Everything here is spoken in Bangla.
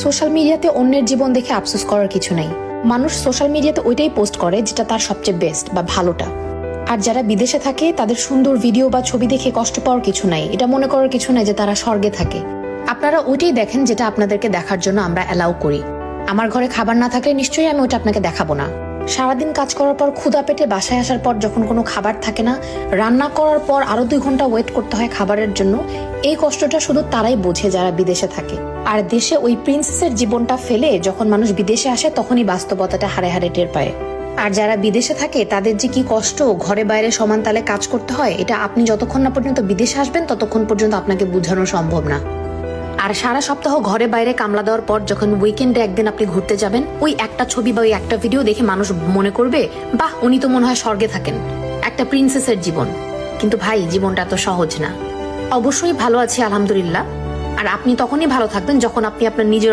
সোশ্যাল মিডিয়াতে অন্যের জীবন দেখে আফসোস করার কিছু নেই। মানুষ সোশ্যাল মিডিয়াতে ওইটাই পোস্ট করে যেটা তার সবচেয়ে বেস্ট বা ভালোটা। আর যারা বিদেশে থাকে তাদের সুন্দর ভিডিও বা ছবি দেখে কষ্ট পাওয়ার কিছু নাই, এটা মনে করার কিছু নাই যে তারা স্বর্গে থাকে। আপনারা ওইটাই দেখেন যেটা আপনাদেরকে দেখার জন্য আমরা অ্যালাউ করি। আমার ঘরে খাবার না থাকলে নিশ্চয়ই আমি ওইটা আপনাকে দেখাবো না। সারাদিন কাজ করার পর ক্ষুধা পেটে বাসায় আসার পর যখন কোনো খাবার থাকে না, রান্না করার পর আরো 2 ঘন্টা ওয়েট করতে হয় খাবারের জন্য, এই কষ্টটা শুধু তারাই বোঝে যারা বিদেশে থাকে। আর দেশে ওই প্রিন্সেসের জীবনটা ফেলে যখন মানুষ বিদেশে আসে তখনই বাস্তবতাটা হারে হারে টের পায়। আর যারা বিদেশে থাকে তাদের যে কি কষ্ট, ঘরে বাইরে সমান তালে কাজ করতে হয়, এটা আপনি যতক্ষণ না পর্যন্ত বিদেশে আসবেন ততক্ষণ পর্যন্ত আপনাকে বোঝানো সম্ভব না। আর সারা সপ্তাহ ঘরে বাইরে কামলা দেওয়ার পর যখন উইকেন্ডে একদিন আপনি ঘুরতে যাবেন, ওই একটা ছবি বা ওই একটা ভিডিও দেখে মানুষ মনে করবে, বাহ, উনি তো মনে হয় স্বর্গে থাকেন, একটা প্রিন্সেসের জীবন। কিন্তু ভাই, জীবনটা তো সহজ না। অবশ্যই ভালো আছি আলহামদুলিল্লাহ। আর আপনি তখনই ভালো থাকবেন যখন আপনি আপনার নিজের